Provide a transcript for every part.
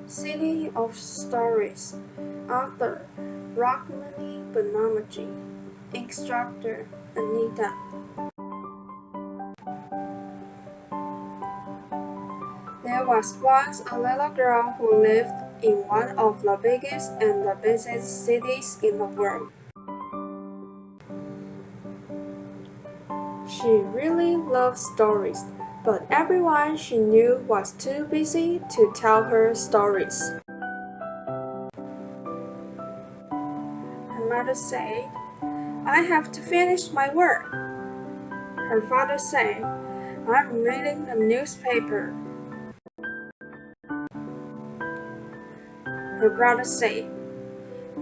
City of Stories, author Rukmini Banerjee, instructor Anita. There was once a little girl who lived in one of the biggest and the busiest cities in the world. She really loved stories, but everyone she knew was too busy to tell her stories. Her mother said, "I have to finish my work." Her father said, "I'm reading the newspaper." Her brother said,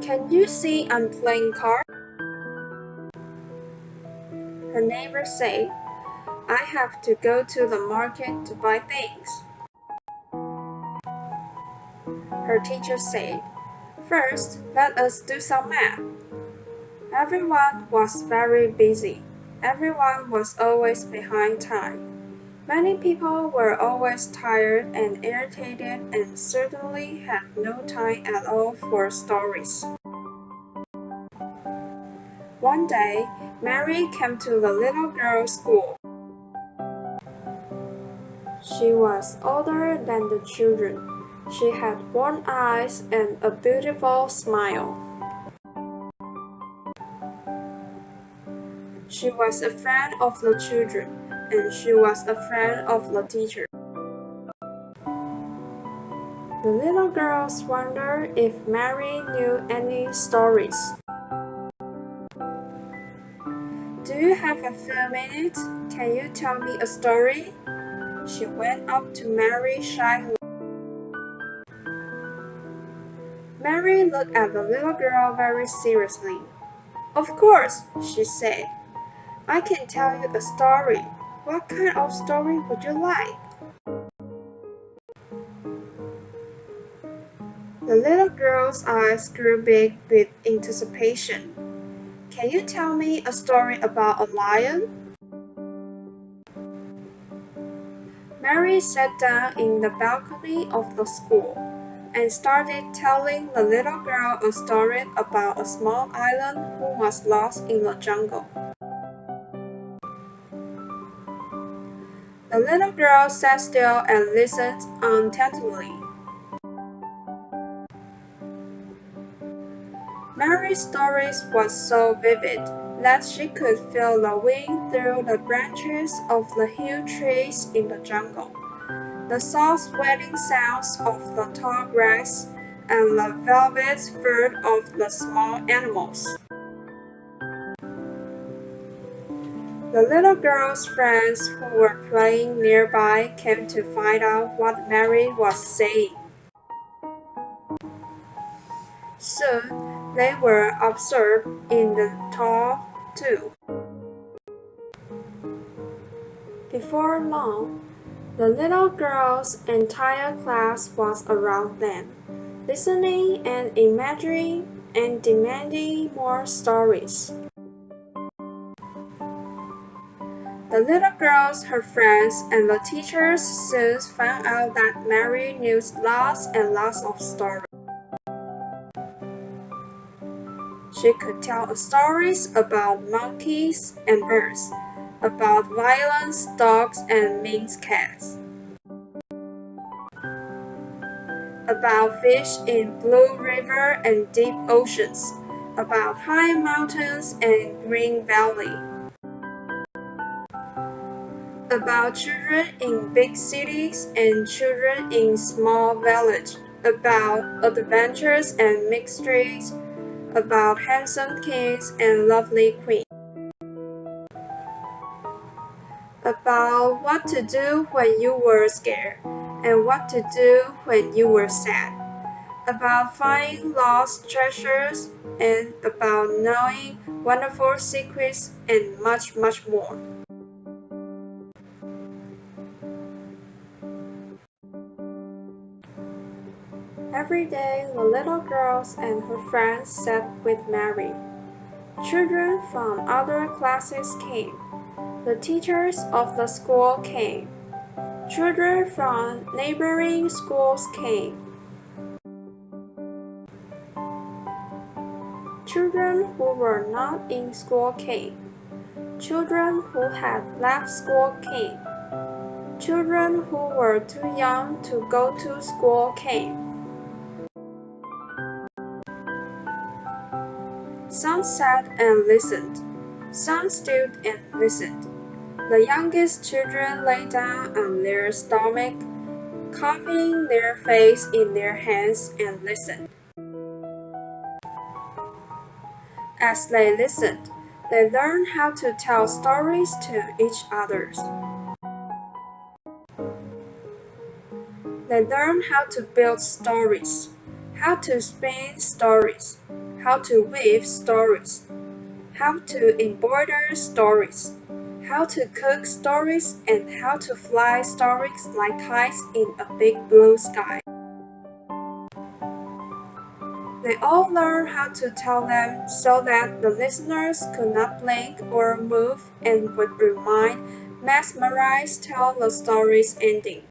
"Can you see I'm playing cards?" Her neighbor said, "I have to go to the market to buy things." Her teacher said, "First, let us do some math." Everyone was very busy. Everyone was always behind time. Many people were always tired and irritated and certainly had no time at all for stories. One day, Mary came to the little girl's school. She was older than the children. She had warm eyes and a beautiful smile. She was a friend of the children, and she was a friend of the teacher. The little girls wondered if Mary knew any stories. "Do you have a few minutes? Can you tell me a story?" She went up to Mary shyly. Mary looked at the little girl very seriously. "Of course," she said. "I can tell you a story. What kind of story would you like?" The little girl's eyes grew big with anticipation. "Can you tell me a story about a lion?" Mary sat down in the balcony of the school and started telling the little girl a story about a small island who was lost in the jungle. The little girl sat still and listened intently. Mary's story was so vivid that she could feel the wind through the branches of the huge trees in the jungle, the soft swelling sounds of the tall grass, and the velvet fur of the small animals. The little girl's friends who were playing nearby came to find out what Mary was saying. Soon, they were absorbed in the tale too. Before long, the little girl's entire class was around them, listening and imagining and demanding more stories. The little girls, her friends, and the teachers soon found out that Mary knew lots and lots of stories. She could tell stories about monkeys and birds, about violent dogs and mean cats, about fish in blue river and deep oceans, about high mountains and green valley, about children in big cities and children in small villages, about adventures and mysteries, about handsome kings and lovely queens, about what to do when you were scared and what to do when you were sad, about finding lost treasures and about knowing wonderful secrets and much, much more. Every day, the little girls and her friends sat with Mary. Children from other classes came. The teachers of the school came. Children from neighboring schools came. Children who were not in school came. Children who had left school came. Children who were too young to go to school came. Some sat and listened. Some stood and listened. The youngest children lay down on their stomach, copying their face in their hands and listened. As they listened, they learned how to tell stories to each other. They learned how to build stories, how to spin stories, how to weave stories, how to embroider stories, how to cook stories, and how to fly stories like kites in a big blue sky. They all learned how to tell them so that the listeners could not blink or move and would remain mesmerized till the story's ending.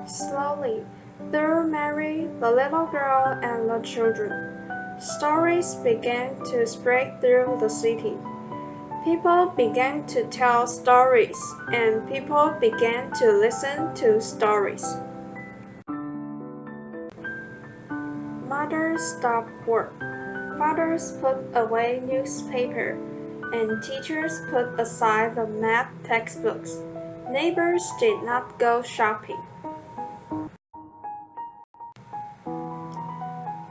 Slowly, through Mary, the little girl, and the children, stories began to spread through the city. People began to tell stories, and people began to listen to stories. Mothers stopped work. Fathers put away newspaper, and teachers put aside the math textbooks. Neighbors did not go shopping.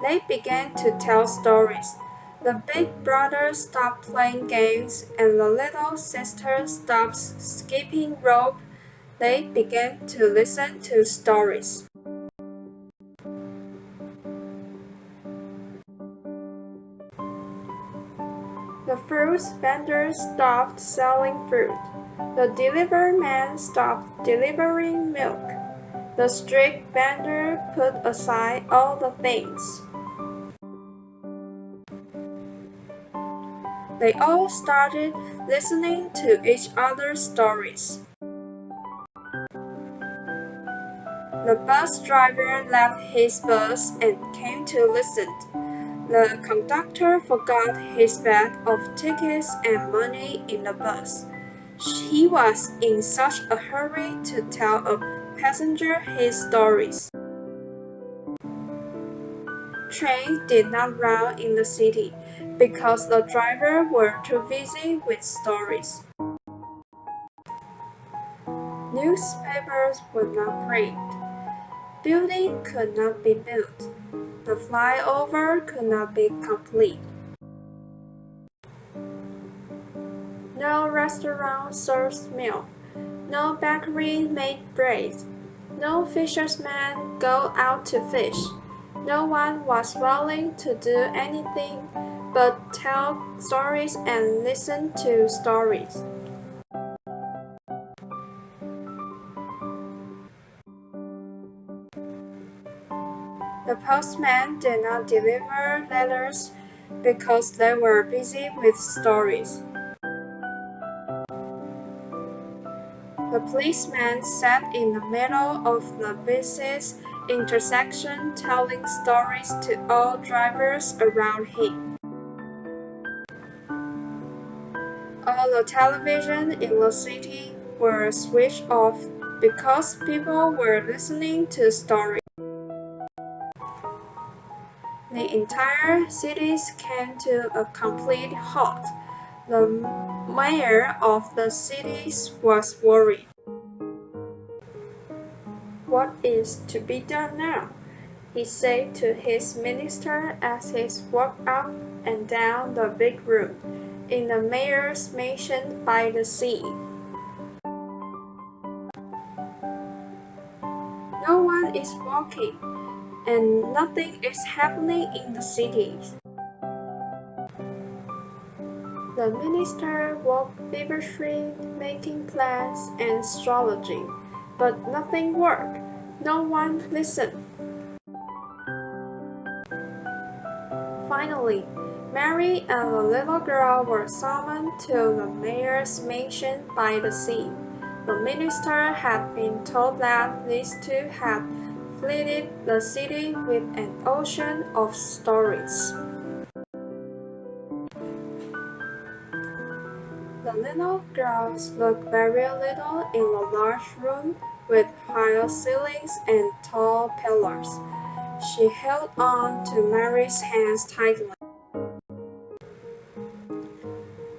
They began to tell stories. The big brother stopped playing games, and the little sister stopped skipping rope. They began to listen to stories. The fruit vendor stopped selling fruit. The delivery man stopped delivering milk. The street vendor put aside all the things. They all started listening to each other's stories. The bus driver left his bus and came to listen. The conductor forgot his bag of tickets and money in the bus. He was in such a hurry to tell a passenger his stories. Trains did not run in the city because the drivers were too busy with stories. Newspapers were not print. Building could not be built. The flyover could not be complete. No restaurant serves meal. No bakery made bread. No fisherman go out to fish. No one was willing to do anything but tell stories and listen to stories. The postman did not deliver letters because they were busy with stories. The policeman sat in the middle of the busiest intersection telling stories to all drivers around him. All the television in the city were switched off because people were listening to stories. The entire city came to a complete halt. The mayor of the city was worried. What is to be done now? He said to his minister as he walked up and down the big room in the mayor's mansion by the sea. No one is walking, and nothing is happening in the city. The minister walked feverishly, making plans and astrologing, but nothing worked. No one listened. Finally, Mary and the little girl were summoned to the mayor's mansion by the sea. The minister had been told that these two had flooded the city with an ocean of stories. The little girls looked very little in a large room with high ceilings and tall pillars. She held on to Mary's hands tightly.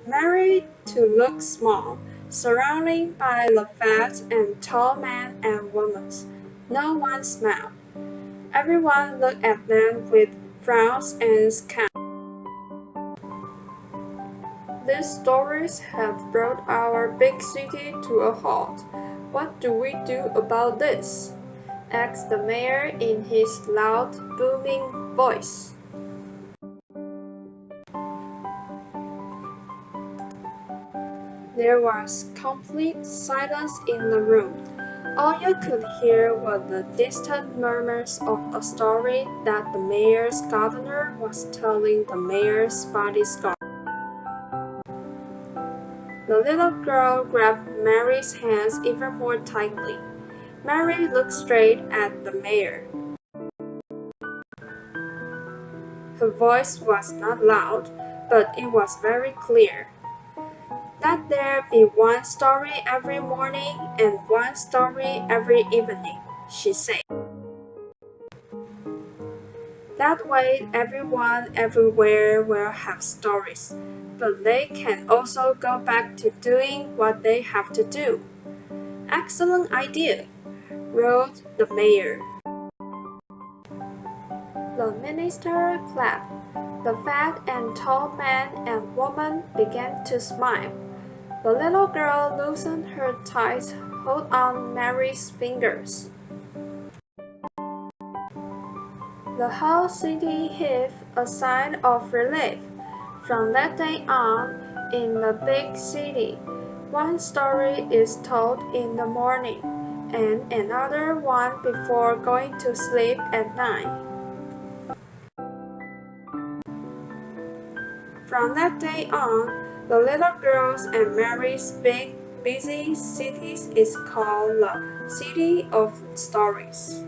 Mary, to look small, surrounded by the fat and tall men and women. No one smiled. Everyone looked at them with frowns and scowls. These stories have brought our big city to a halt. What do we do about this? Asked the mayor in his loud, booming voice. There was complete silence in the room. All you could hear were the distant murmurs of a story that the mayor's gardener was telling the mayor's bodyguard. The little girl grabbed Mary's hands even more tightly. Mary looked straight at the mayor. Her voice was not loud, but it was very clear. Let there be one story every morning and one story every evening, she said. That way everyone everywhere will have stories, but they can also go back to doing what they have to do. Excellent idea, wrote the mayor. The minister clapped. The fat and tall man and woman began to smile. The little girl loosened her tight hold on Mary's fingers. The whole city heaved a sigh of relief. From that day on, in the big city, one story is told in the morning, and another one before going to sleep at night. From that day on, the little girls and Mary's big, busy city is called the City of Stories.